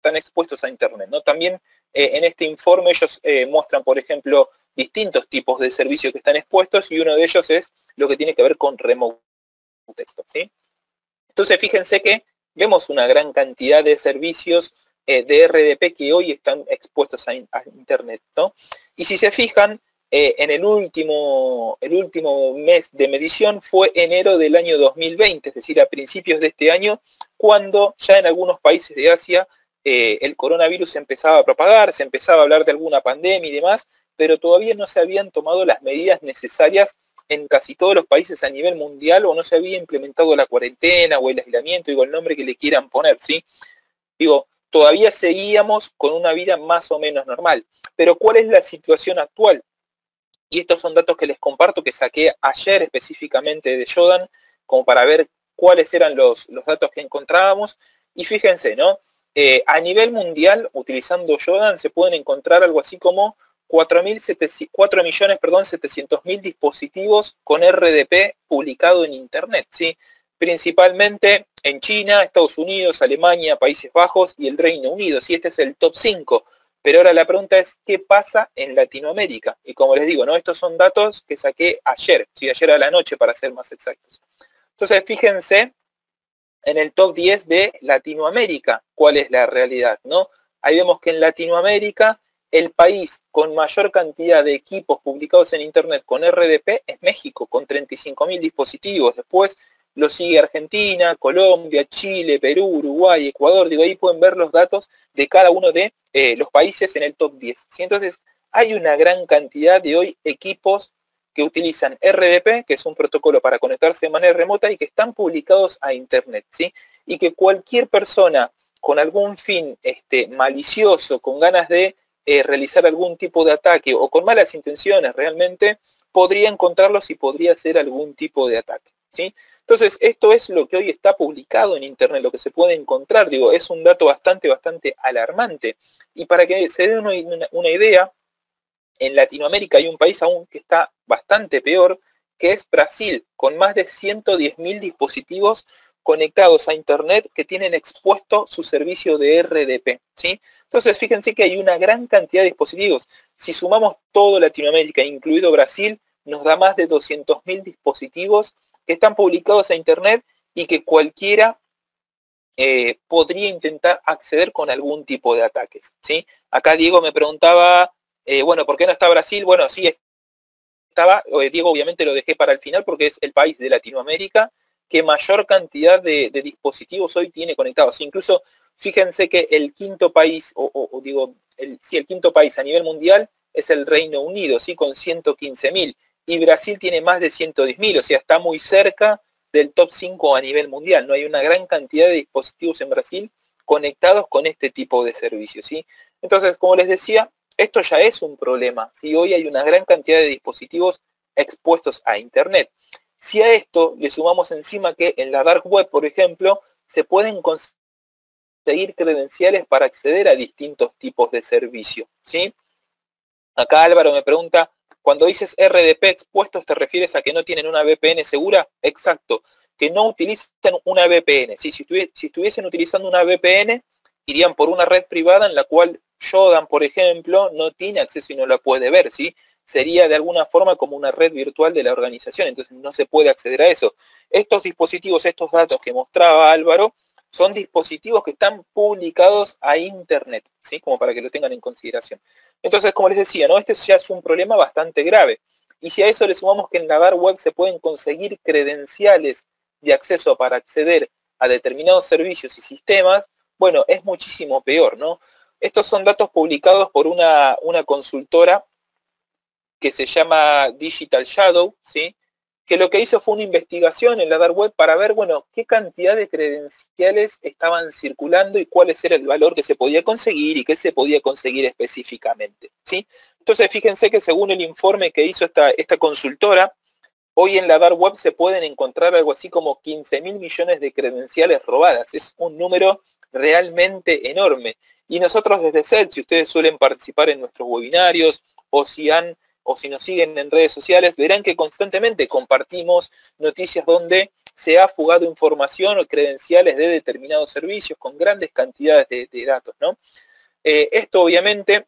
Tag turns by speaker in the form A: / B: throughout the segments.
A: están expuestos a Internet, ¿no? También en este informe ellos muestran, por ejemplo, distintos tipos de servicios que están expuestos y uno de ellos es lo que tiene que ver con remote texto, ¿sí? Entonces fíjense que vemos una gran cantidad de servicios de RDP que hoy están expuestos a Internet, ¿no? Y si se fijan, en el último mes de medición fue enero del año 2020, es decir, a principios de este año, cuando ya en algunos países de Asia el coronavirus se empezaba a propagar, se empezaba a hablar de alguna pandemia y demás, pero todavía no se habían tomado las medidas necesarias en casi todos los países a nivel mundial, o no se había implementado la cuarentena o el aislamiento, digo, el nombre que le quieran poner, ¿sí? Digo, todavía seguíamos con una vida más o menos normal. Pero ¿cuál es la situación actual? Y estos son datos que les comparto, que saqué ayer específicamente de Shodan, como para ver cuáles eran los datos que encontrábamos. Y fíjense, ¿no? A nivel mundial, utilizando Shodan, se pueden encontrar algo así como 4.700.000 dispositivos con RDP publicado en Internet, ¿sí? Principalmente en China, Estados Unidos, Alemania, Países Bajos y el Reino Unido, ¿sí? Este es el top 5. Pero ahora la pregunta es, ¿qué pasa en Latinoamérica? Y como les digo, ¿no? Estos son datos que saqué ayer, ¿sí? Ayer a la noche para ser más exactos. Entonces, fíjense en el top 10 de Latinoamérica, ¿cuál es la realidad, no? Ahí vemos que en Latinoamérica el país con mayor cantidad de equipos publicados en Internet con RDP es México, con 35.000 dispositivos. Después lo sigue Argentina, Colombia, Chile, Perú, Uruguay, Ecuador. Digo, ahí pueden ver los datos de cada uno de los países en el top 10. ¿Sí? Entonces, hay una gran cantidad de hoy equipos que utilizan RDP, que es un protocolo para conectarse de manera remota y que están publicados a Internet, ¿sí? Y que cualquier persona con algún fin malicioso, con ganas de realizar algún tipo de ataque o con malas intenciones realmente, podría encontrarlos y podría hacer algún tipo de ataque, ¿sí? Entonces, esto es lo que hoy está publicado en Internet, lo que se puede encontrar, digo, es un dato bastante alarmante. Y para que se den una idea, en Latinoamérica hay un país aún que está bastante peor, que es Brasil, con más de 110.000 dispositivos conectados a Internet que tienen expuesto su servicio de RDP, ¿sí? Entonces, fíjense que hay una gran cantidad de dispositivos. Si sumamos todo Latinoamérica, incluido Brasil, nos da más de 200.000 dispositivos que están publicados a Internet y que cualquiera podría intentar acceder con algún tipo de ataques, ¿sí? Acá Diego me preguntaba, bueno, ¿por qué no está Brasil? Bueno, sí estaba, Diego obviamente lo dejé para el final porque es el país de Latinoamérica que mayor cantidad de dispositivos hoy tiene conectados. Incluso fíjense que el quinto país, el quinto país a nivel mundial es el Reino Unido, ¿sí? Con 115.000. Y Brasil tiene más de 110.000, o sea, está muy cerca del top 5 a nivel mundial. No hay una gran cantidad de dispositivos en Brasil conectados con este tipo de servicios, ¿sí? Entonces, como les decía, esto ya es un problema, ¿sí? Hoy hay una gran cantidad de dispositivos expuestos a Internet. Si a esto le sumamos encima que en la Dark Web, por ejemplo, se pueden conseguir credenciales para acceder a distintos tipos de servicios, ¿sí? Acá Álvaro me pregunta, cuando dices RDP expuestos, ¿te refieres a que no tienen una VPN segura? Exacto, que no utilizan una VPN. ¿Sí? Si estuviesen utilizando una VPN, irían por una red privada en la cual Shodan, por ejemplo, no tiene acceso y no la puede ver, ¿sí? Sería de alguna forma como una red virtual de la organización, entonces no se puede acceder a eso. Estos dispositivos, estos datos que mostraba Álvaro, son dispositivos que están publicados a Internet, ¿sí? Como para que lo tengan en consideración. Entonces, como les decía, ¿no? Este ya es un problema bastante grave. Y si a eso le sumamos que en la Dark Web se pueden conseguir credenciales de acceso para acceder a determinados servicios y sistemas, bueno, es muchísimo peor, ¿no? Estos son datos publicados por una consultora que se llama Digital Shadow, ¿sí? Que lo que hizo fue una investigación en la Dark Web para ver, bueno, qué cantidad de credenciales estaban circulando y cuál era el valor que se podía conseguir y qué se podía conseguir específicamente, ¿sí? Entonces, fíjense que según el informe que hizo esta consultora, hoy en la Dark Web se pueden encontrar algo así como 15.000 millones de credenciales robadas. Es un número realmente enorme. Y nosotros desde SED, si ustedes suelen participar en nuestros webinarios o si nos siguen en redes sociales, verán que constantemente compartimos noticias donde se ha fugado información o credenciales de determinados servicios con grandes cantidades de datos, ¿no? Esto obviamente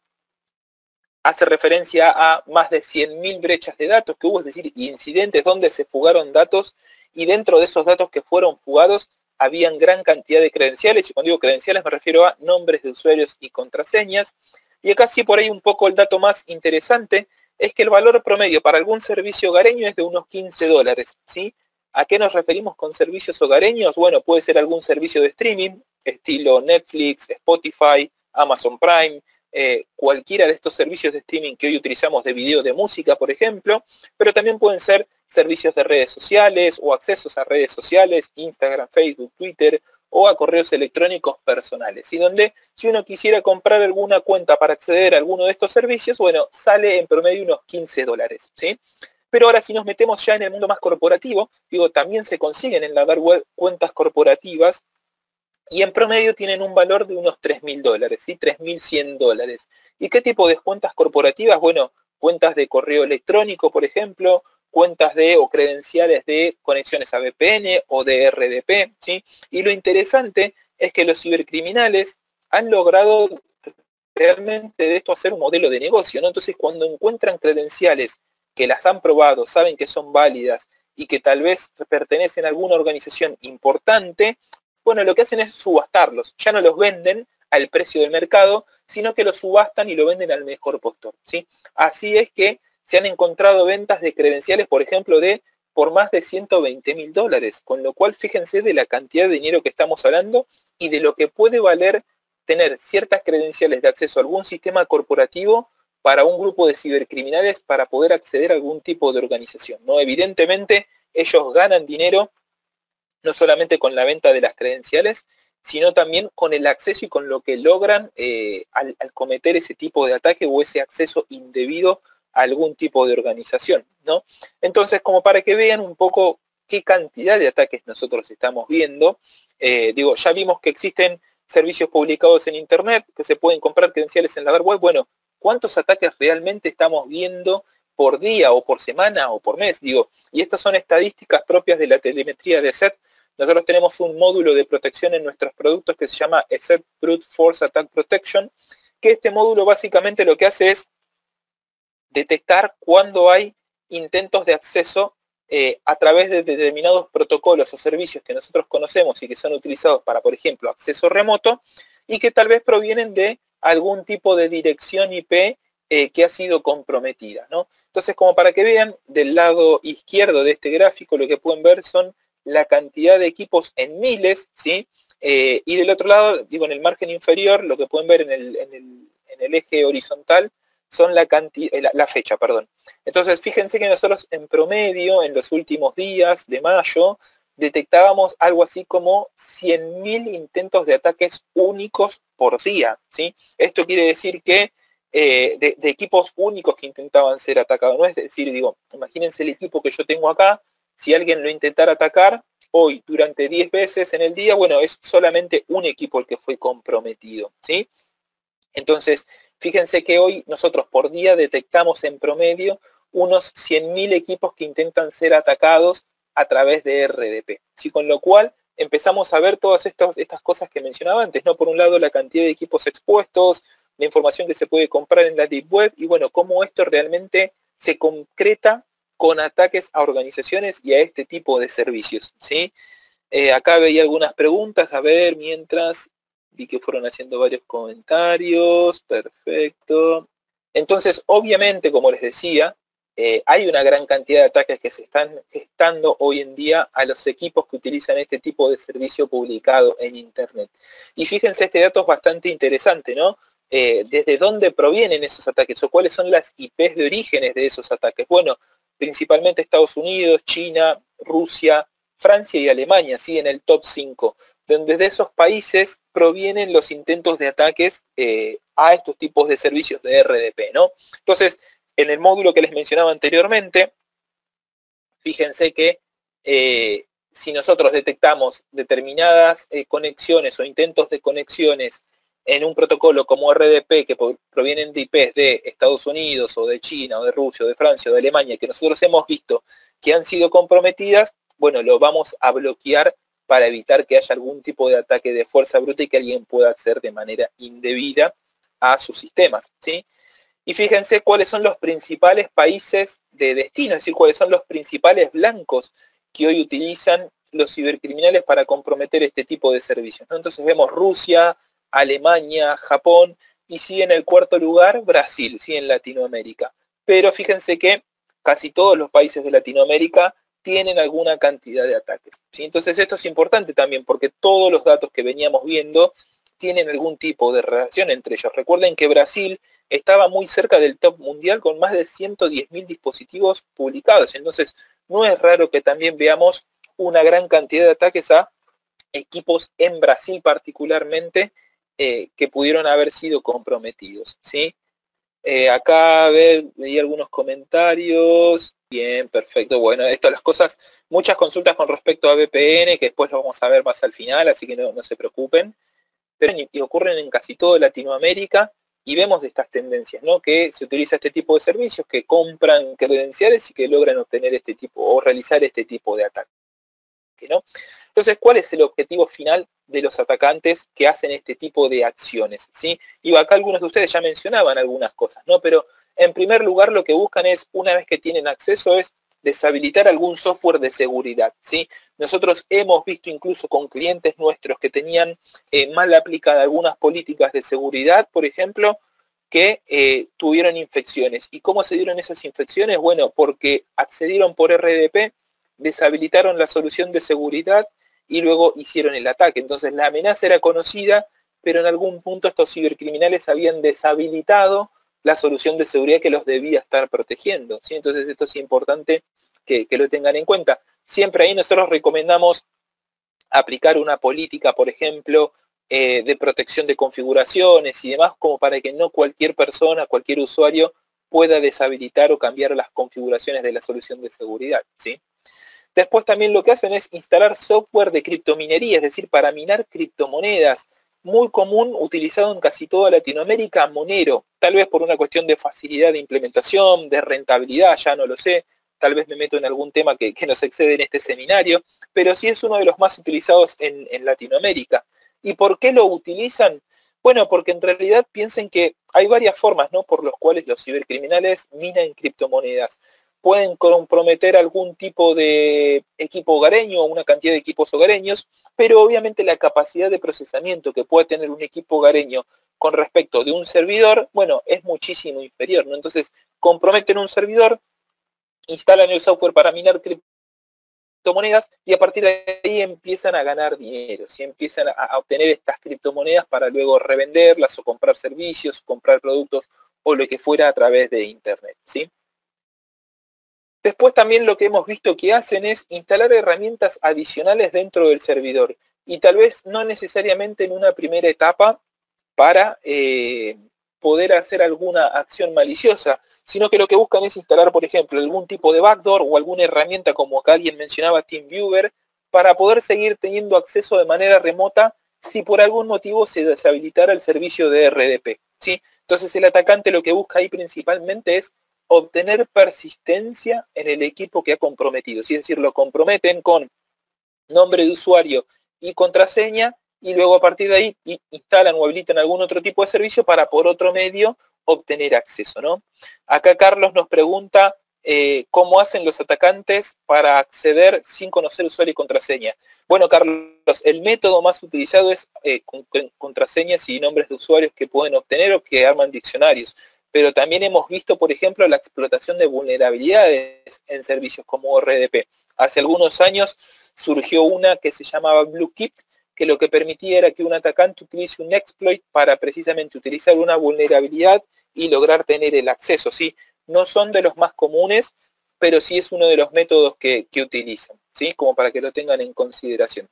A: hace referencia a más de 100.000 brechas de datos que hubo, es decir, incidentes donde se fugaron datos, y dentro de esos datos que fueron fugados habían gran cantidad de credenciales, y cuando digo credenciales me refiero a nombres de usuarios y contraseñas. Y acá sí por ahí un poco el dato más interesante es que el valor promedio para algún servicio hogareño es de unos $15, ¿sí? ¿A qué nos referimos con servicios hogareños? Bueno, puede ser algún servicio de streaming, estilo Netflix, Spotify, Amazon Prime, cualquiera de estos servicios de streaming que hoy utilizamos de video, de música, por ejemplo, pero también pueden ser servicios de redes sociales o accesos a redes sociales, Instagram, Facebook, Twitter, o a correos electrónicos personales. Y donde si uno quisiera comprar alguna cuenta para acceder a alguno de estos servicios, bueno, sale en promedio unos $15, ¿sí? Pero ahora si nos metemos ya en el mundo más corporativo, digo, también se consiguen en la dark web cuentas corporativas, y en promedio tienen un valor de unos $3.000, ¿sí? $3.100. ¿Y qué tipo de cuentas corporativas? Bueno, cuentas de correo electrónico, por ejemplo, cuentas de o credenciales de conexiones a VPN o de RDP, ¿sí? Y lo interesante es que los cibercriminales han logrado realmente de esto hacer un modelo de negocio, ¿no? Entonces, cuando encuentran credenciales que las han probado, saben que son válidas y que tal vez pertenecen a alguna organización importante, bueno, lo que hacen es subastarlos. Ya no los venden al precio del mercado, sino que los subastan y lo venden al mejor postor, ¿sí? Así es que se han encontrado ventas de credenciales, por ejemplo, por más de $120.000, con lo cual fíjense de la cantidad de dinero que estamos hablando y de lo que puede valer tener ciertas credenciales de acceso a algún sistema corporativo para un grupo de cibercriminales para poder acceder a algún tipo de organización, ¿no? Evidentemente, ellos ganan dinero no solamente con la venta de las credenciales, sino también con el acceso y con lo que logran al cometer ese tipo de ataque o ese acceso indebido a algún tipo de organización, ¿no? Entonces, como para que vean un poco qué cantidad de ataques nosotros estamos viendo, digo, ya vimos que existen servicios publicados en Internet, que se pueden comprar credenciales en la dark web. Bueno, ¿cuántos ataques realmente estamos viendo por día o por semana o por mes? Digo, y estas son estadísticas propias de la telemetría de ESET. Nosotros tenemos un módulo de protección en nuestros productos que se llama ESET Brute Force Attack Protection, que este módulo básicamente lo que hace es detectar cuando hay intentos de acceso a través de determinados protocolos o servicios que nosotros conocemos y que son utilizados para, por ejemplo, acceso remoto, y que tal vez provienen de algún tipo de dirección IP que ha sido comprometida, ¿no? Entonces, como para que vean, del lado izquierdo de este gráfico lo que pueden ver son la cantidad de equipos en miles, ¿sí? Y del otro lado, digo, en el margen inferior, lo que pueden ver en el eje horizontal son la fecha, perdón. Entonces, fíjense que nosotros en promedio, en los últimos días de mayo, detectábamos algo así como 100.000 intentos de ataques únicos por día, ¿sí? Esto quiere decir que de equipos únicos que intentaban ser atacados, ¿no? Es decir, digo, imagínense el equipo que yo tengo acá, si alguien lo intentara atacar, hoy durante 10 veces en el día, bueno, es solamente un equipo el que fue comprometido, ¿sí? Entonces, fíjense que hoy nosotros por día detectamos en promedio unos 100.000 equipos que intentan ser atacados a través de RDP, ¿sí? Con lo cual empezamos a ver todas estas cosas que mencionaba antes, ¿no? Por un lado, la cantidad de equipos expuestos, la información que se puede comprar en la Deep Web, y bueno, cómo esto realmente se concreta con ataques a organizaciones y a este tipo de servicios, ¿sí? Acá veía algunas preguntas, a ver, mientras vi que fueron haciendo varios comentarios, perfecto. Entonces, obviamente, como les decía, hay una gran cantidad de ataques que se están gestando hoy en día a los equipos que utilizan este tipo de servicio publicado en Internet. Y fíjense, este dato es bastante interesante, ¿no? ¿Desde dónde provienen esos ataques o cuáles son las IPs de orígenes de esos ataques? Bueno, principalmente Estados Unidos, China, Rusia, Francia y Alemania, ¿sí? En el top 5, donde de esos países provienen los intentos de ataques a estos tipos de servicios de RDP, ¿no? Entonces, en el módulo que les mencionaba anteriormente, fíjense que si nosotros detectamos determinadas conexiones o intentos de conexiones en un protocolo como RDP que provienen de IPs de Estados Unidos o de China o de Rusia o de Francia o de Alemania, que nosotros hemos visto que han sido comprometidas, bueno, lo vamos a bloquear para evitar que haya algún tipo de ataque de fuerza bruta y que alguien pueda acceder de manera indebida a sus sistemas, ¿sí? Y fíjense cuáles son los principales países de destino, es decir, cuáles son los principales blancos que hoy utilizan los cibercriminales para comprometer este tipo de servicios, ¿no? Entonces vemos Rusia, Alemania, Japón, y sí en el cuarto lugar Brasil, sí en Latinoamérica. Pero fíjense que casi todos los países de Latinoamérica tienen alguna cantidad de ataques, ¿sí? Entonces esto es importante también porque todos los datos que veníamos viendo tienen algún tipo de relación entre ellos. Recuerden que Brasil estaba muy cerca del top mundial con más de 110.000 dispositivos publicados. Entonces no es raro que también veamos una gran cantidad de ataques a equipos en Brasil particularmente que pudieron haber sido comprometidos, ¿sí? Acá veí algunos comentarios. Bien, perfecto. Bueno, estas las cosas, muchas consultas con respecto a VPN, que después lo vamos a ver más al final, así que no se preocupen. Pero y ocurren en casi toda Latinoamérica y vemos de estas tendencias, ¿no? Que se utiliza este tipo de servicios que compran credenciales y que logran obtener este tipo o realizar este tipo de ataque, ¿no? Entonces, ¿cuál es el objetivo final de los atacantes que hacen este tipo de acciones? ¿Sí? Y acá algunos de ustedes ya mencionaban algunas cosas, ¿no? Pero en primer lugar lo que buscan es, una vez que tienen acceso, es deshabilitar algún software de seguridad, ¿sí? Nosotros hemos visto incluso con clientes nuestros que tenían mal aplicadas algunas políticas de seguridad, por ejemplo, que tuvieron infecciones. ¿Y cómo se dieron esas infecciones? Bueno, porque accedieron por RDP, deshabilitaron la solución de seguridad y luego hicieron el ataque. Entonces la amenaza era conocida, pero en algún punto estos cibercriminales habían deshabilitado la solución de seguridad que los debía estar protegiendo, ¿sí? Entonces esto es importante que lo tengan en cuenta. Siempre ahí nosotros recomendamos aplicar una política, por ejemplo, de protección de configuraciones y demás, como para que no cualquier persona, cualquier usuario pueda deshabilitar o cambiar las configuraciones de la solución de seguridad, ¿sí? Después también lo que hacen es instalar software de criptominería, es decir, para minar criptomonedas. Muy común, utilizado en casi toda Latinoamérica, Monero. Tal vez por una cuestión de facilidad de implementación, de rentabilidad, ya no lo sé. Tal vez me meto en algún tema que nos excede en este seminario, pero sí es uno de los más utilizados en Latinoamérica. ¿Y por qué lo utilizan? Bueno, porque en realidad piensen que hay varias formas, ¿no?, por las cuales los cibercriminales minan criptomonedas. Pueden comprometer algún tipo de equipo hogareño o una cantidad de equipos hogareños, pero obviamente la capacidad de procesamiento que puede tener un equipo hogareño con respecto de un servidor, bueno, es muchísimo inferior, ¿no? Entonces, comprometen un servidor, instalan el software para minar criptomonedas y a partir de ahí empiezan a ganar dinero, ¿sí? Empiezan a obtener estas criptomonedas para luego revenderlas o comprar servicios, comprar productos o lo que fuera a través de Internet, ¿sí? Después también lo que hemos visto que hacen es instalar herramientas adicionales dentro del servidor y tal vez no necesariamente en una primera etapa para poder hacer alguna acción maliciosa, sino que lo que buscan es instalar, por ejemplo, algún tipo de backdoor o alguna herramienta como acá alguien mencionaba, TeamViewer, para poder seguir teniendo acceso de manera remota si por algún motivo se deshabilitara el servicio de RDP, ¿sí? Entonces el atacante lo que busca ahí principalmente es obtener persistencia en el equipo que ha comprometido, ¿sí? Es decir, lo comprometen con nombre de usuario y contraseña y luego a partir de ahí instalan o habilitan algún otro tipo de servicio para por otro medio obtener acceso, ¿no? Acá Carlos nos pregunta cómo hacen los atacantes para acceder sin conocer usuario y contraseña. Bueno, Carlos, el método más utilizado es con contraseñas y nombres de usuarios que pueden obtener o que arman diccionarios. Pero también hemos visto, por ejemplo, la explotación de vulnerabilidades en servicios como RDP. Hace algunos años surgió una que se llamaba BlueKit, que lo que permitía era que un atacante utilice un exploit para precisamente utilizar una vulnerabilidad y lograr tener el acceso, ¿sí? No son de los más comunes, pero sí es uno de los métodos que utilizan, ¿sí? Como para que lo tengan en consideración.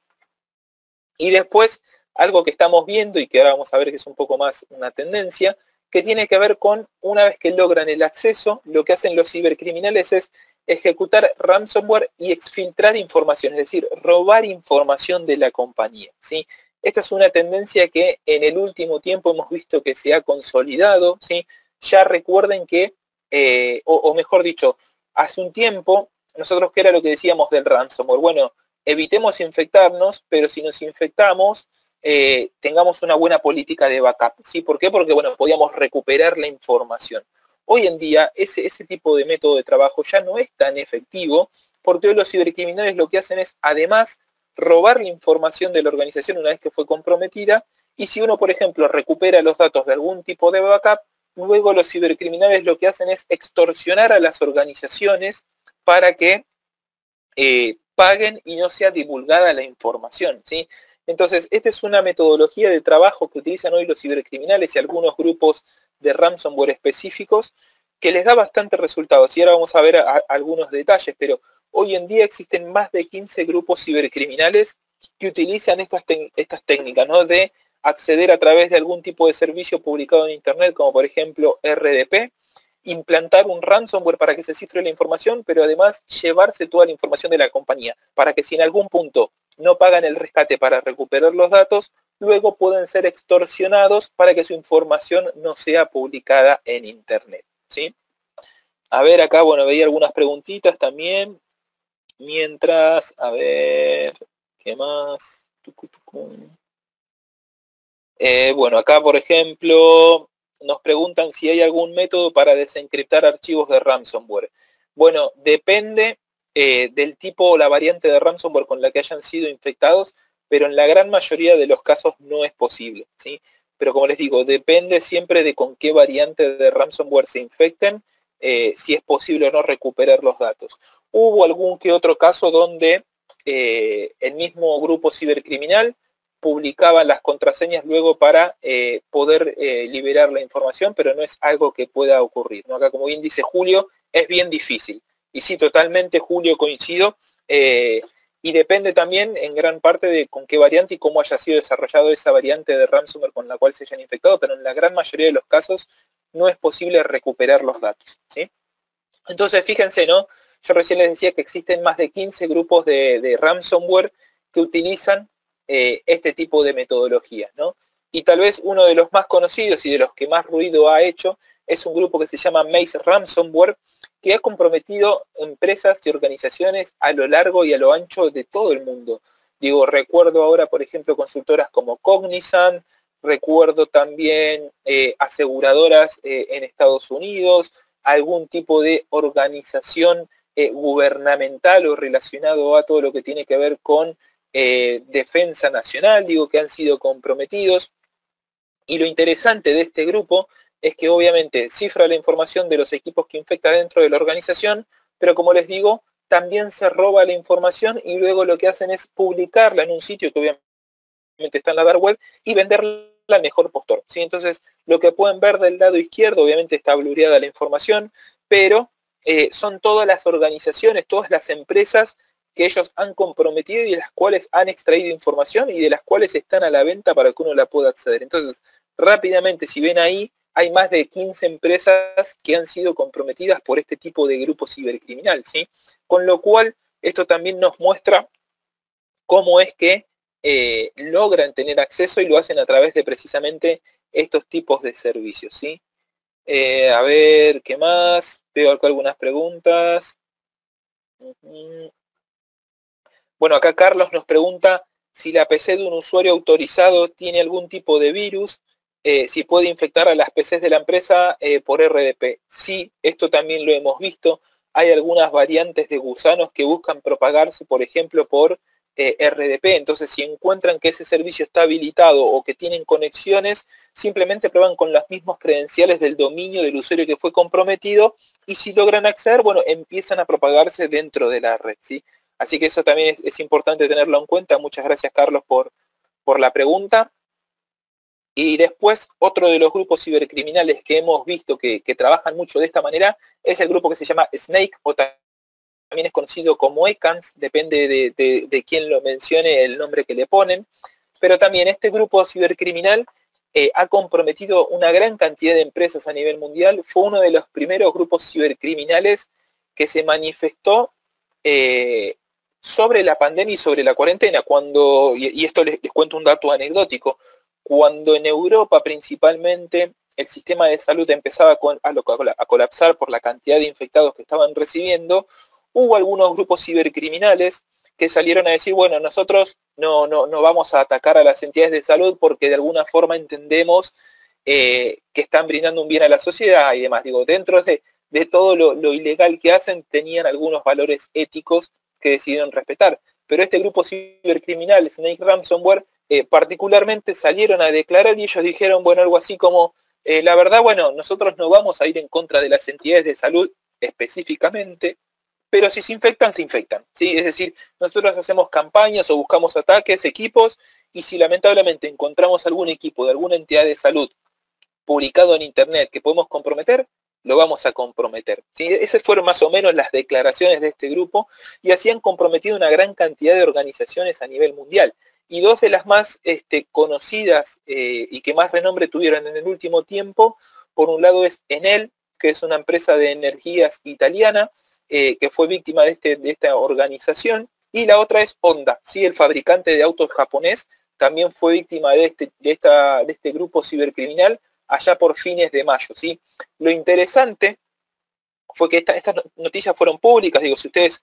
A: Y después, algo que estamos viendo y que ahora vamos a ver que es un poco más una tendencia, que tiene que ver con, una vez que logran el acceso, lo que hacen los cibercriminales es ejecutar ransomware y exfiltrar información, es decir, robar información de la compañía, ¿sí? Esta es una tendencia que en el último tiempo hemos visto que se ha consolidado, ¿sí? Ya recuerden que, o mejor dicho, hace un tiempo nosotros, ¿qué era lo que decíamos del ransomware? Bueno, evitemos infectarnos, pero si nos infectamos, tengamos una buena política de backup, ¿sí? ¿Por qué? Porque, bueno, podíamos recuperar la información. Hoy en día, ese tipo de método de trabajo ya no es tan efectivo, porque hoy los cibercriminales lo que hacen es, además, robar la información de la organización una vez que fue comprometida, y si uno, por ejemplo, recupera los datos de algún tipo de backup, luego los cibercriminales lo que hacen es extorsionar a las organizaciones para que paguen y no sea divulgada la información, ¿sí? Entonces, esta es una metodología de trabajo que utilizan hoy los cibercriminales y algunos grupos de ransomware específicos que les da bastantes resultados. Y ahora vamos a ver algunos detalles, pero hoy en día existen más de 15 grupos cibercriminales que utilizan estas técnicas, ¿no? De acceder a través de algún tipo de servicio publicado en Internet, como por ejemplo RDP, implantar un ransomware para que se cifre la información, pero además llevarse toda la información de la compañía, para que si en algún punto no pagan el rescate para recuperar los datos, luego pueden ser extorsionados para que su información no sea publicada en Internet, ¿sí? A ver, acá, bueno, veía algunas preguntitas también. Mientras, a ver, ¿qué más? Bueno, acá, por ejemplo, nos preguntan si hay algún método para desencriptar archivos de ransomware. Bueno, depende del tipo o la variante de ransomware con la que hayan sido infectados, pero en la gran mayoría de los casos no es posible, ¿sí? Pero como les digo, depende siempre de con qué variante de ransomware se infecten, si es posible o no recuperar los datos. Hubo algún que otro caso donde el mismo grupo cibercriminal publicaban las contraseñas luego para poder liberar la información, pero no es algo que pueda ocurrir, ¿no? Acá, como bien dice Julio, es bien difícil. Y sí, totalmente, Julio, coincido. Y depende también en gran parte de con qué variante y cómo haya sido desarrollado esa variante de ransomware con la cual se hayan infectado, pero en la gran mayoría de los casos no es posible recuperar los datos, ¿sí? Entonces, fíjense, ¿no? Yo recién les decía que existen más de 15 grupos de ransomware que utilizan este tipo de metodologías, ¿no? Y tal vez uno de los más conocidos y de los que más ruido ha hecho es un grupo que se llama Maze Ransomware, que ha comprometido empresas y organizaciones a lo largo y a lo ancho de todo el mundo. Digo, recuerdo ahora, por ejemplo, consultoras como Cognizant, recuerdo también aseguradoras en Estados Unidos, algún tipo de organización gubernamental o relacionado a todo lo que tiene que ver con defensa nacional, digo, que han sido comprometidos. Y lo interesante de este grupo es que obviamente cifra la información de los equipos que infecta dentro de la organización, pero como les digo, también se roba la información y luego lo que hacen es publicarla en un sitio que obviamente está en la dark web y venderla al mejor postor, ¿sí? Entonces, lo que pueden ver del lado izquierdo, obviamente está blureada la información, pero son todas las organizaciones, todas las empresas que ellos han comprometido y de las cuales han extraído información y de las cuales están a la venta para que uno la pueda acceder. Entonces, rápidamente, si ven ahí, hay más de 15 empresas que han sido comprometidas por este tipo de grupo cibercriminal, ¿sí? Con lo cual, esto también nos muestra cómo es que logran tener acceso y lo hacen a través de precisamente estos tipos de servicios, ¿sí? A ver, ¿qué más? Veo acá algunas preguntas. Bueno, acá Carlos nos pregunta si la PC de un usuario autorizado tiene algún tipo de virus, si puede infectar a las PCs de la empresa por RDP. Sí, esto también lo hemos visto. Hay algunas variantes de gusanos que buscan propagarse, por ejemplo, por RDP. Entonces, si encuentran que ese servicio está habilitado o que tienen conexiones, simplemente prueban con las mismas credenciales del dominio del usuario que fue comprometido y si logran acceder, bueno, empiezan a propagarse dentro de la red, ¿sí? Así que eso también es importante tenerlo en cuenta. Muchas gracias, Carlos, por la pregunta. Y después, otro de los grupos cibercriminales que hemos visto que trabajan mucho de esta manera es el grupo que se llama Snake, o también es conocido como ECANS, depende de quién lo mencione, el nombre que le ponen. Pero también este grupo cibercriminal ha comprometido una gran cantidad de empresas a nivel mundial. Fue uno de los primeros grupos cibercriminales que se manifestó sobre la pandemia y sobre la cuarentena, cuando, y esto les cuento un dato anecdótico, cuando en Europa principalmente el sistema de salud empezaba a colapsar por la cantidad de infectados que estaban recibiendo, hubo algunos grupos cibercriminales que salieron a decir, bueno, nosotros no vamos a atacar a las entidades de salud porque de alguna forma entendemos que están brindando un bien a la sociedad y demás. Digo, dentro de todo lo ilegal que hacen, tenían algunos valores éticos que decidieron respetar. Pero este grupo cibercriminal, Snake Ransomware, particularmente salieron a declarar y ellos dijeron, bueno, algo así como, la verdad, bueno, nosotros no vamos a ir en contra de las entidades de salud específicamente, pero si se infectan, se infectan, ¿sí? Es decir, nosotros hacemos campañas o buscamos ataques, equipos, y si lamentablemente encontramos algún equipo de alguna entidad de salud publicado en internet que podemos comprometer, lo vamos a comprometer, ¿sí? Esas fueron más o menos las declaraciones de este grupo, y así han comprometido una gran cantidad de organizaciones a nivel mundial. Y dos de las más conocidas y que más renombre tuvieron en el último tiempo, por un lado es Enel, que es una empresa de energías italiana, que fue víctima de esta organización, y la otra es Honda, ¿sí? El fabricante de autos japonés, también fue víctima de este grupo cibercriminal allá por fines de mayo, ¿sí? Lo interesante fue que estas noticias fueron públicas. Digo, si ustedes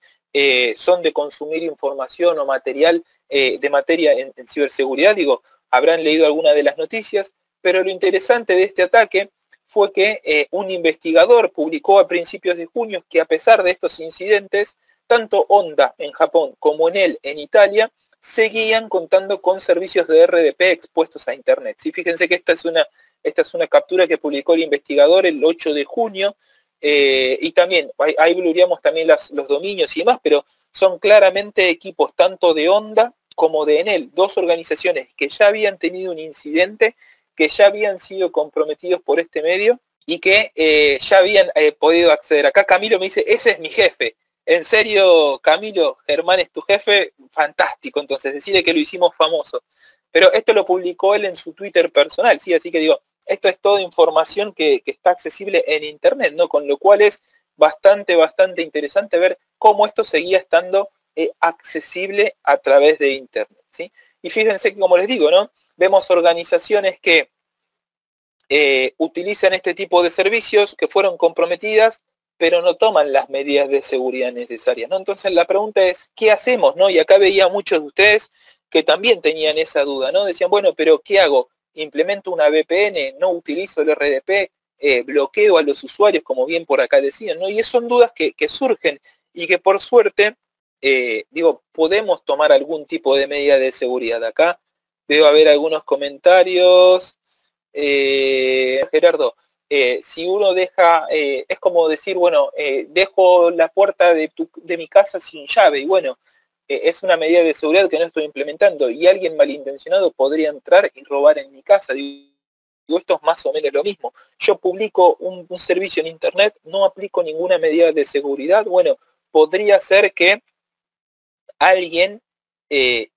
A: son de consumir información o material de materia en ciberseguridad, digo, habrán leído alguna de las noticias, pero lo interesante de este ataque fue que un investigador publicó a principios de junio que a pesar de estos incidentes, tanto Honda en Japón como Enel en Italia seguían contando con servicios de RDP expuestos a Internet. Sí, fíjense que esta es una captura que publicó el investigador el 8 de junio, y también, ahí blureamos también los dominios y demás, pero son claramente equipos tanto de Honda como de Enel, dos organizaciones que ya habían tenido un incidente, que ya habían sido comprometidos por este medio y que ya habían podido acceder. Acá Camilo me dice, ese es mi jefe. En serio, Camilo, Germán es tu jefe, fantástico, entonces decide que lo hicimos famoso. Pero esto lo publicó él en su Twitter personal, ¿sí? Así que digo, esto es toda información que está accesible en Internet, ¿no? Con lo cual es bastante interesante ver cómo esto seguía estando accesible a través de Internet, ¿sí? Y fíjense que, como les digo, ¿no? Vemos organizaciones que utilizan este tipo de servicios que fueron comprometidas, pero no toman las medidas de seguridad necesarias, ¿no? Entonces la pregunta es, ¿qué hacemos, no? Y acá veía a muchos de ustedes que también tenían esa duda, ¿no? Decían, bueno, pero ¿qué hago? ¿Implemento una VPN? ¿No utilizo el RDP? ¿Bloqueo a los usuarios, como bien por acá decían, ¿no? Y son dudas que surgen y que por suerte, digo, podemos tomar algún tipo de medida de seguridad. Acá veo a ver algunos comentarios. Gerardo, si uno deja, es como decir, bueno, dejo la puerta de mi casa sin llave, y bueno, es una medida de seguridad que no estoy implementando, y alguien malintencionado podría entrar y robar en mi casa. Digo, esto es más o menos lo mismo. Yo publico un servicio en internet, no aplico ninguna medida de seguridad, bueno, podría ser que alguien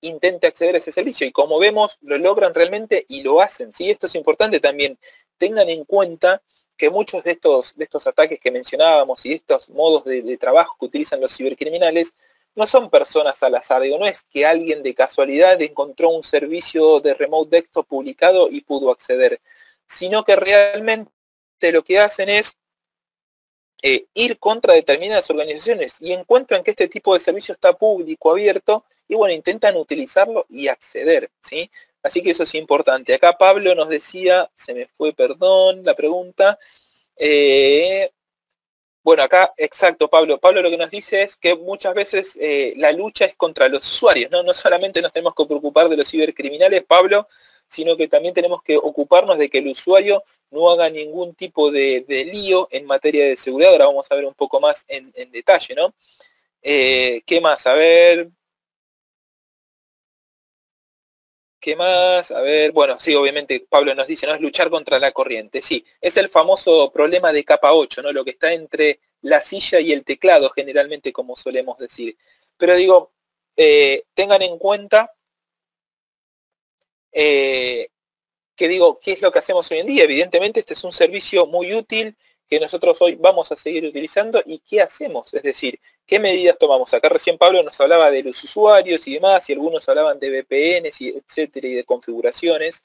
A: intente acceder a ese servicio, y como vemos lo logran realmente y lo hacen, ¿sí? Esto es importante también. Tengan en cuenta que muchos de estos ataques que mencionábamos y de estos modos de trabajo que utilizan los cibercriminales no son personas al azar. Digo, no es que alguien de casualidad encontró un servicio de remote desktop publicado y pudo acceder, sino que realmente lo que hacen es ir contra determinadas organizaciones y encuentran que este tipo de servicio está público, abierto, y bueno, intentan utilizarlo y acceder, ¿sí? Así que eso es importante. Acá Pablo nos decía, se me fue, perdón, la pregunta. Bueno, acá, exacto, Pablo. Pablo lo que nos dice es que muchas veces la lucha es contra los usuarios, ¿no? No solamente nos tenemos que preocupar de los cibercriminales, Pablo, sino que también tenemos que ocuparnos de que el usuario no haga ningún tipo de lío en materia de seguridad. Ahora vamos a ver un poco más en detalle, ¿no? ¿Qué más? A ver. ¿Qué más? A ver, bueno, sí, obviamente Pablo nos dice, ¿no? Es luchar contra la corriente. Sí, es el famoso problema de capa 8, ¿no? Lo que está entre la silla y el teclado, generalmente, como solemos decir. Pero digo, tengan en cuenta que digo, ¿qué es lo que hacemos hoy en día? Evidentemente este es un servicio muy útil que nosotros hoy vamos a seguir utilizando. ¿Y qué hacemos? Es decir, ¿qué medidas tomamos? Acá recién Pablo nos hablaba de los usuarios y demás, y algunos hablaban de VPNs, y etcétera, y de configuraciones.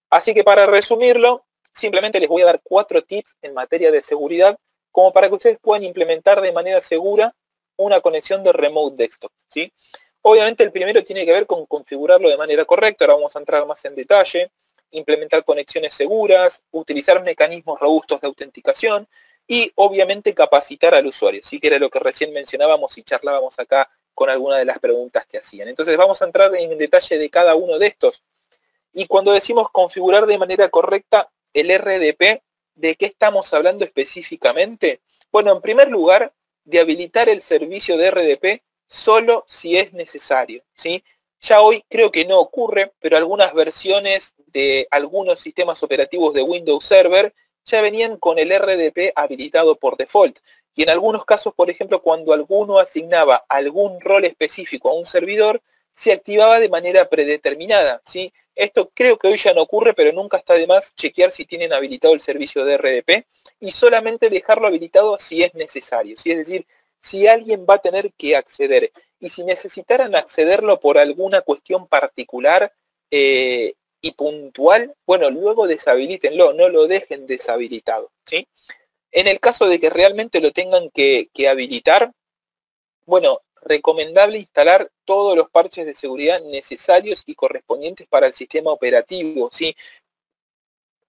A: Así que para resumirlo, simplemente les voy a dar 4 tips en materia de seguridad, como para que ustedes puedan implementar de manera segura una conexión de remote desktop, ¿sí? Obviamente el primero tiene que ver con configurarlo de manera correcta, ahora vamos a entrar más en detalle, implementar conexiones seguras, utilizar mecanismos robustos de autenticación y obviamente capacitar al usuario, ¿sí? Que era lo que recién mencionábamos y charlábamos acá con alguna de las preguntas que hacían. Entonces vamos a entrar en detalle de cada uno de estos. Y cuando decimos configurar de manera correcta el RDP, ¿de qué estamos hablando específicamente? Bueno, en primer lugar, de habilitar el servicio de RDP solo si es necesario, ¿sí? Ya hoy creo que no ocurre, pero algunas versiones de algunos sistemas operativos de Windows Server ya venían con el RDP habilitado por default. Y en algunos casos, por ejemplo, cuando alguno asignaba algún rol específico a un servidor, se activaba de manera predeterminada, ¿sí? Esto creo que hoy ya no ocurre, pero nunca está de más chequear si tienen habilitado el servicio de RDP y solamente dejarlo habilitado si es necesario, ¿sí? Es decir, si alguien va a tener que acceder y si necesitaran accederlo por alguna cuestión particular y puntual, bueno, luego deshabilítenlo, no lo dejen deshabilitado, ¿sí? En el caso de que realmente lo tengan que habilitar, bueno, recomendable instalar todos los parches de seguridad necesarios y correspondientes para el sistema operativo, ¿sí?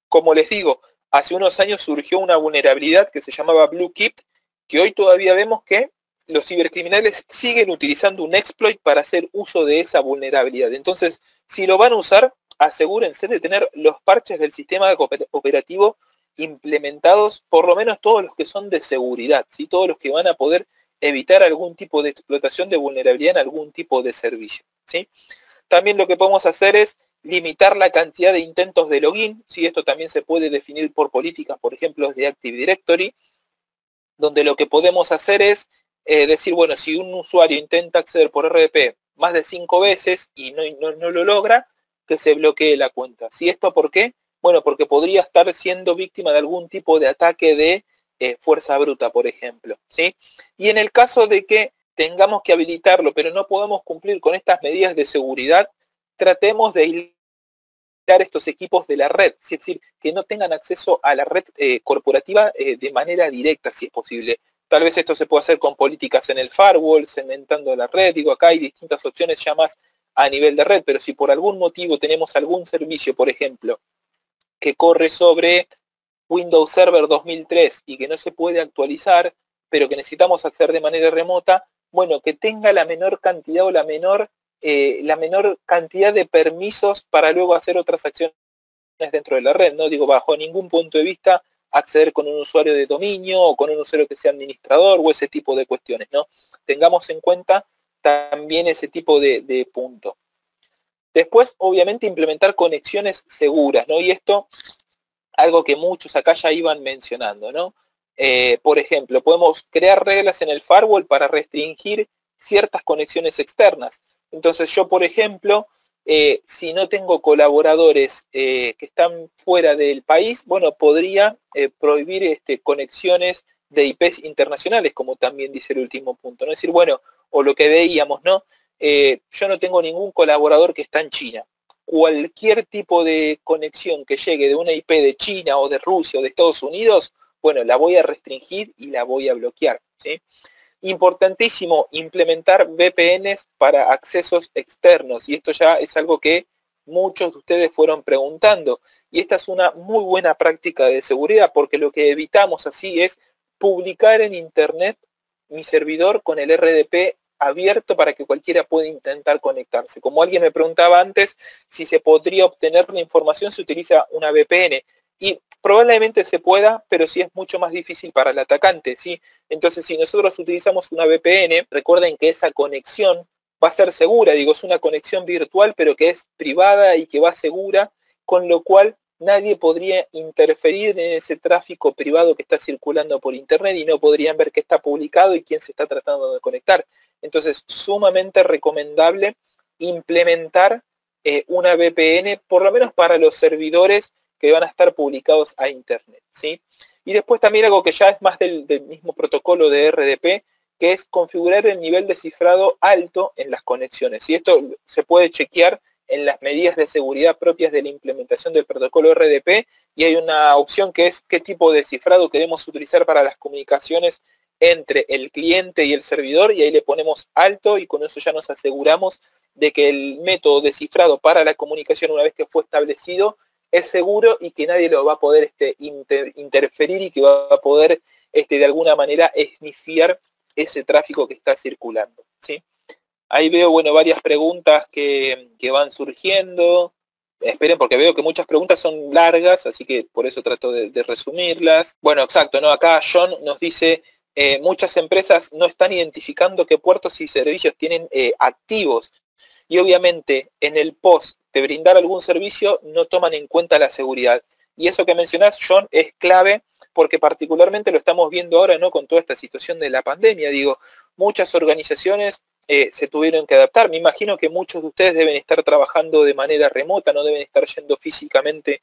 A: Como les digo, hace unos años surgió una vulnerabilidad que se llamaba BlueKit, que hoy todavía vemos que los cibercriminales siguen utilizando un exploit para hacer uso de esa vulnerabilidad. Entonces, si lo van a usar, asegúrense de tener los parches del sistema operativo implementados, por lo menos todos los que son de seguridad, ¿sí? Todos los que van a poder evitar algún tipo de explotación de vulnerabilidad en algún tipo de servicio, ¿sí? También lo que podemos hacer es limitar la cantidad de intentos de login, ¿sí? Esto también se puede definir por políticas, por ejemplo, de Active Directory, donde lo que podemos hacer es decir, bueno, si un usuario intenta acceder por RDP más de 5 veces y no lo logra, que se bloquee la cuenta. ¿Sí? ¿Esto por qué? Bueno, porque podría estar siendo víctima de algún tipo de ataque de fuerza bruta, por ejemplo, ¿sí? Y en el caso de que tengamos que habilitarlo, pero no podamos cumplir con estas medidas de seguridad, tratemos de aislar estos equipos de la red, es decir, que no tengan acceso a la red corporativa de manera directa, si es posible. Tal vez esto se puede hacer con políticas en el firewall, segmentando la red. Digo, acá hay distintas opciones ya más a nivel de red, pero si por algún motivo tenemos algún servicio, por ejemplo, que corre sobre Windows Server 2003 y que no se puede actualizar, pero que necesitamos hacer de manera remota, bueno, que tenga la menor cantidad o la menor cantidad de permisos para luego hacer otras acciones dentro de la red. No digo bajo ningún punto de vista acceder con un usuario de dominio o con un usuario que sea administrador o ese tipo de cuestiones, ¿no? Tengamos en cuenta también ese tipo de punto. Después, obviamente, implementar conexiones seguras, ¿no? Y esto, algo que muchos acá ya iban mencionando, ¿no? Por ejemplo, podemos crear reglas en el firewall para restringir ciertas conexiones externas. Entonces yo, por ejemplo, si no tengo colaboradores que están fuera del país, bueno, podría prohibir conexiones de IPs internacionales, como también dice el último punto, ¿no? Es decir, bueno, o lo que veíamos, ¿no? Yo no tengo ningún colaborador que está en China. Cualquier tipo de conexión que llegue de una IP de China o de Rusia o de Estados Unidos, bueno, la voy a restringir y la voy a bloquear, ¿sí? Importantísimo, implementar VPNs para accesos externos, y esto ya es algo que muchos de ustedes fueron preguntando, y esta es una muy buena práctica de seguridad, porque lo que evitamos así es publicar en internet mi servidor con el RDP abierto para que cualquiera pueda intentar conectarse. Como alguien me preguntaba antes, si se podría obtener la información, se utiliza una VPN. Y probablemente se pueda, pero sí es mucho más difícil para el atacante, ¿sí? Entonces, si nosotros utilizamos una VPN, recuerden que esa conexión va a ser segura, digo, es una conexión virtual, pero que es privada y que va segura, con lo cual nadie podría interferir en ese tráfico privado que está circulando por internet y no podrían ver qué está publicado y quién se está tratando de conectar. Entonces, sumamente recomendable implementar una VPN, por lo menos para los servidores que van a estar publicados a internet, ¿sí? Y después también algo que ya es más del mismo protocolo de RDP, que es configurar el nivel de cifrado alto en las conexiones. Y esto se puede chequear en las medidas de seguridad propias de la implementación del protocolo RDP, y hay una opción que es qué tipo de cifrado queremos utilizar para las comunicaciones entre el cliente y el servidor, y ahí le ponemos alto, y con eso ya nos aseguramos de que el método de cifrado para la comunicación, una vez que fue establecido, es seguro y que nadie lo va a poder interferir, y que va a poder de alguna manera esnifiar ese tráfico que está circulando, ¿sí? Ahí veo, bueno, varias preguntas que van surgiendo. Esperen, porque veo que muchas preguntas son largas, así que por eso trato de resumirlas. Bueno, exacto, ¿no? Acá John nos dice, muchas empresas no están identificando qué puertos y servicios tienen activos. Y obviamente en el post de brindar algún servicio no toman en cuenta la seguridad. Y eso que mencionás, John, es clave, porque particularmente lo estamos viendo ahora, ¿no? Con toda esta situación de la pandemia. Digo, muchas organizaciones se tuvieron que adaptar. Me imagino que muchos de ustedes deben estar trabajando de manera remota, no deben estar yendo físicamente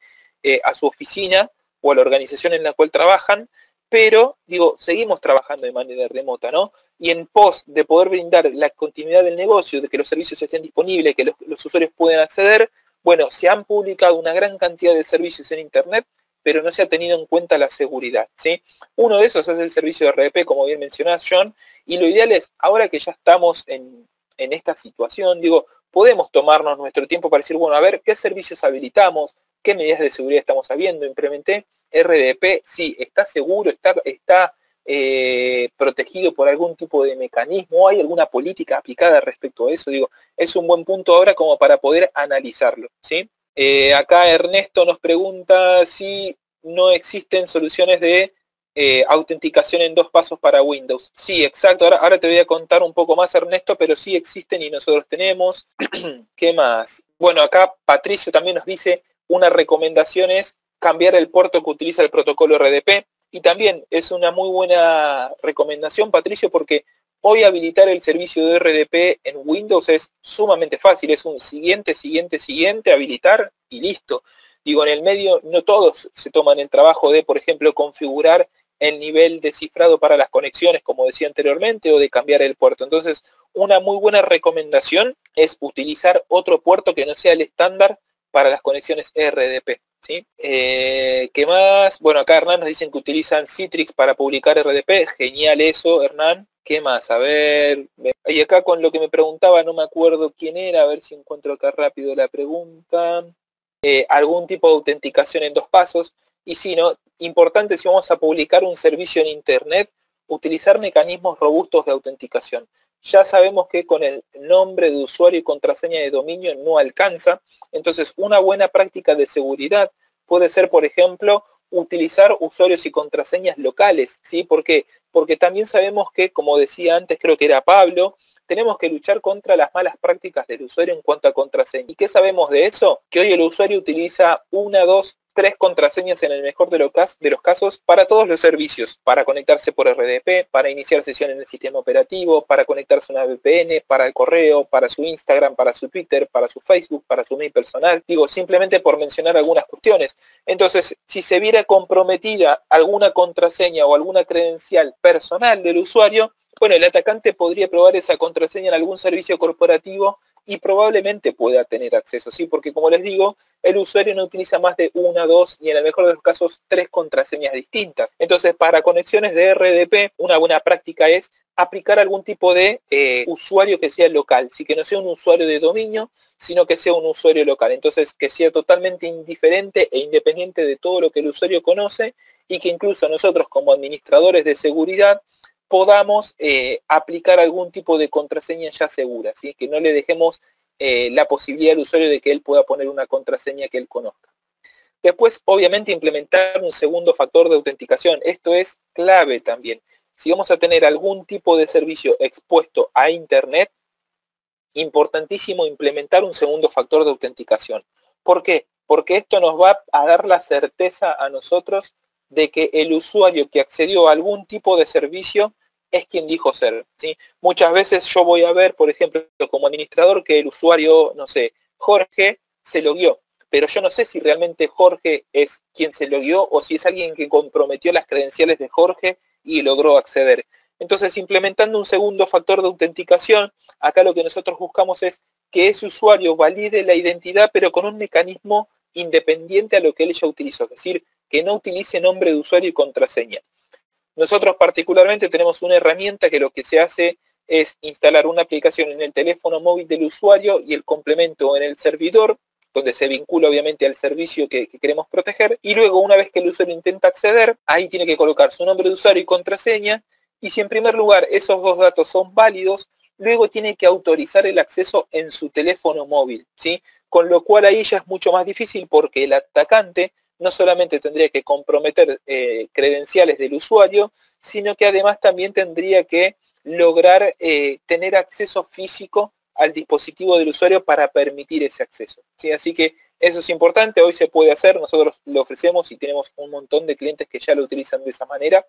A: a su oficina o a la organización en la cual trabajan, pero digo, seguimos trabajando de manera remota, ¿no? Y en pos de poder brindar la continuidad del negocio, de que los servicios estén disponibles, que los usuarios puedan acceder, bueno, se han publicado una gran cantidad de servicios en Internet, pero no se ha tenido en cuenta la seguridad, ¿sí? Uno de esos es el servicio de RDP, como bien mencionás, John, y lo ideal es, ahora que ya estamos en esta situación, digo, podemos tomarnos nuestro tiempo para decir, bueno, a ver, ¿qué servicios habilitamos? ¿Qué medidas de seguridad estamos habiendo? Implementé RDP, sí, está seguro, está protegido por algún tipo de mecanismo, ¿hay alguna política aplicada respecto a eso? Digo, es un buen punto ahora como para poder analizarlo, ¿sí? Acá Ernesto nos pregunta si no existen soluciones de autenticación en 2 pasos para Windows. Sí, exacto. Ahora te voy a contar un poco más, Ernesto, pero sí existen y nosotros tenemos. ¿Qué más? Bueno, acá Patricio también nos dice, una recomendación es cambiar el puerto que utiliza el protocolo RDP. Y también es una muy buena recomendación, Patricio, porque hoy habilitar el servicio de RDP en Windows es sumamente fácil, es un siguiente, habilitar y listo. Digo, en el medio no todos se toman el trabajo de, por ejemplo, configurar el nivel de cifrado para las conexiones, como decía anteriormente, o de cambiar el puerto. Entonces, una muy buena recomendación es utilizar otro puerto que no sea el estándar para las conexiones RDP. ¿Sí? ¿Qué más? Bueno, acá Hernán nos dicen que utilizan Citrix para publicar RDP. Genial eso, Hernán. ¿Qué más? A ver. Y acá con lo que me preguntaba, no me acuerdo quién era, a ver si encuentro acá rápido la pregunta. Algún tipo de autenticación en 2 pasos. Y sí, ¿no? Importante si vamos a publicar un servicio en Internet, utilizar mecanismos robustos de autenticación. Ya sabemos que con el nombre de usuario y contraseña de dominio no alcanza. Entonces, una buena práctica de seguridad puede ser, por ejemplo, utilizar usuarios y contraseñas locales, ¿sí? ¿Por qué? Porque también sabemos que, como decía antes, creo que era Pablo, tenemos que luchar contra las malas prácticas del usuario en cuanto a contraseña. ¿Y qué sabemos de eso? Que hoy el usuario utiliza 1, 2, 3 contraseñas en el mejor de los casos para todos los servicios, para conectarse por RDP, para iniciar sesión en el sistema operativo, para conectarse a una VPN, para el correo, para su Instagram, para su Twitter, para su Facebook, para su mail personal. Digo, simplemente por mencionar algunas cuestiones. Entonces, si se viera comprometida alguna contraseña o alguna credencial personal del usuario, bueno, el atacante podría probar esa contraseña en algún servicio corporativo y probablemente pueda tener acceso, ¿sí? Porque como les digo, el usuario no utiliza más de 1, 2 y en el mejor de los casos 3 contraseñas distintas. Entonces, para conexiones de RDP, una buena práctica es aplicar algún tipo de usuario que sea local, sí, que no sea un usuario de dominio, sino que sea un usuario local. Entonces, que sea totalmente indiferente e independiente de todo lo que el usuario conoce, y que incluso nosotros como administradores de seguridad podamos aplicar algún tipo de contraseña ya segura, ¿sí? Que no le dejemos la posibilidad al usuario de que él pueda poner una contraseña que él conozca. Después, obviamente, implementar un segundo factor de autenticación. Esto es clave también. Si vamos a tener algún tipo de servicio expuesto a Internet, importantísimo implementar un segundo factor de autenticación. ¿Por qué? Porque esto nos va a dar la certeza a nosotros de que el usuario que accedió a algún tipo de servicio es quien dijo ser, ¿sí? Muchas veces yo voy a ver, por ejemplo, como administrador, que el usuario, no sé, Jorge, se logueó, pero yo no sé si realmente Jorge es quien se logueó o si es alguien que comprometió las credenciales de Jorge y logró acceder. Entonces, implementando un segundo factor de autenticación, acá lo que nosotros buscamos es que ese usuario valide la identidad, pero con un mecanismo independiente a lo que él ya utilizó, es decir, que no utilice nombre de usuario y contraseña. Nosotros particularmente tenemos una herramienta que lo que se hace es instalar una aplicación en el teléfono móvil del usuario y el complemento en el servidor, donde se vincula obviamente al servicio que queremos proteger, y luego una vez que el usuario intenta acceder, ahí tiene que colocar su nombre de usuario y contraseña, y si en primer lugar esos dos datos son válidos, luego tiene que autorizar el acceso en su teléfono móvil, ¿sí? Con lo cual ahí ya es mucho más difícil porque el atacante no solamente tendría que comprometer credenciales del usuario, sino que además también tendría que lograr tener acceso físico al dispositivo del usuario para permitir ese acceso, ¿sí? Así que eso es importante, hoy se puede hacer, nosotros lo ofrecemos y tenemos un montón de clientes que ya lo utilizan de esa manera.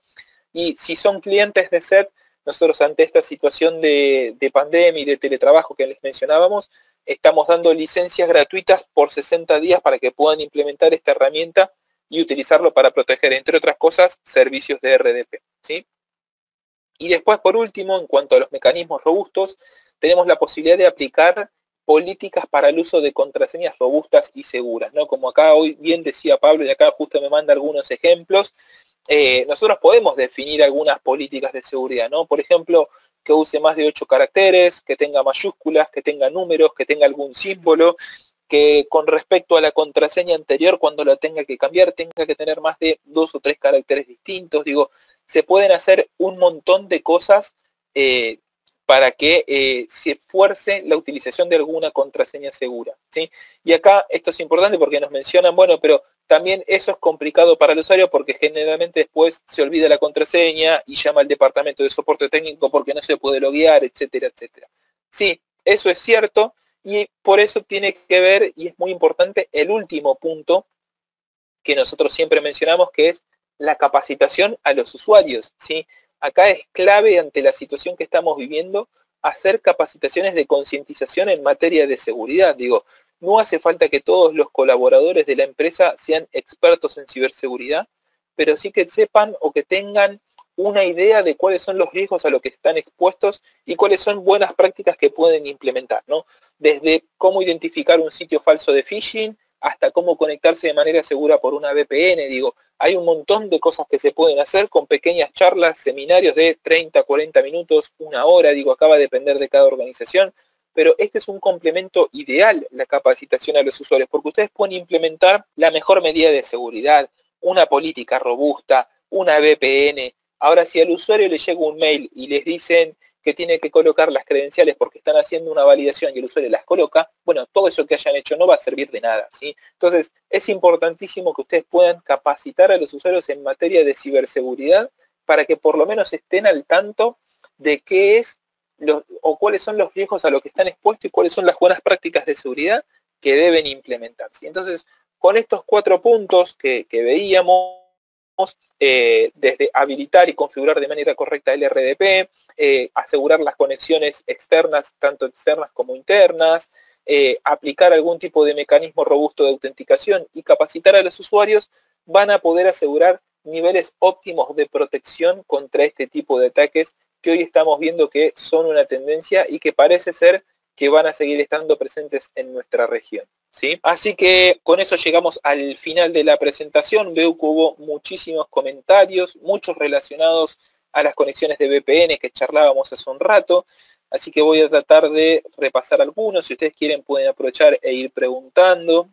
A: Y si son clientes de SET, nosotros ante esta situación de pandemia y de teletrabajo que les mencionábamos, estamos dando licencias gratuitas por 60 días para que puedan implementar esta herramienta y utilizarlo para proteger, entre otras cosas, servicios de RDP, ¿sí? Y después, por último, en cuanto a los mecanismos robustos, tenemos la posibilidad de aplicar políticas para el uso de contraseñas robustas y seguras, ¿no? Como acá hoy bien decía Pablo, y acá justo me manda algunos ejemplos, nosotros podemos definir algunas políticas de seguridad, ¿no? Por ejemplo, que use más de 8 caracteres, que tenga mayúsculas, que tenga números, que tenga algún símbolo, que con respecto a la contraseña anterior, cuando la tenga que cambiar, tenga que tener más de 2 o 3 caracteres distintos. Digo, se pueden hacer un montón de cosas para que se fuerce la utilización de alguna contraseña segura, ¿sí? Y acá esto es importante porque nos mencionan, bueno, pero también eso es complicado para el usuario porque generalmente después se olvida la contraseña y llama al departamento de soporte técnico porque no se puede loguear, etcétera, etcétera. Sí, eso es cierto y por eso tiene que ver, y es muy importante, el último punto que nosotros siempre mencionamos, que es la capacitación a los usuarios, ¿sí? Acá es clave ante la situación que estamos viviendo hacer capacitaciones de concientización en materia de seguridad. Digo, no hace falta que todos los colaboradores de la empresa sean expertos en ciberseguridad, pero sí que sepan o que tengan una idea de cuáles son los riesgos a los que están expuestos y cuáles son buenas prácticas que pueden implementar, ¿no? Desde cómo identificar un sitio falso de phishing hasta cómo conectarse de manera segura por una VPN. Digo, hay un montón de cosas que se pueden hacer con pequeñas charlas, seminarios de 30, 40 minutos, una hora, digo, acá va a depender de cada organización, pero este es un complemento ideal, la capacitación a los usuarios, porque ustedes pueden implementar la mejor medida de seguridad, una política robusta, una VPN. Ahora, si al usuario le llega un mail y les dicen que tiene que colocar las credenciales porque están haciendo una validación y el usuario las coloca, bueno, todo eso que hayan hecho no va a servir de nada, ¿sí? Entonces, es importantísimo que ustedes puedan capacitar a los usuarios en materia de ciberseguridad para que por lo menos estén al tanto de qué es o cuáles son los riesgos a los que están expuestos y cuáles son las buenas prácticas de seguridad que deben implementar, ¿sí? Entonces, con estos 4 puntos que veíamos, desde habilitar y configurar de manera correcta el RDP, asegurar las conexiones externas, tanto externas como internas, aplicar algún tipo de mecanismo robusto de autenticación y capacitar a los usuarios, van a poder asegurar niveles óptimos de protección contra este tipo de ataques que hoy estamos viendo que son una tendencia y que parece ser que van a seguir estando presentes en nuestra región, ¿sí? Así que con eso llegamos al final de la presentación. Veo que hubo muchísimos comentarios, muchos relacionados a las conexiones de VPN que charlábamos hace un rato, así que voy a tratar de repasar algunos. Si ustedes quieren pueden aprovechar e ir preguntando.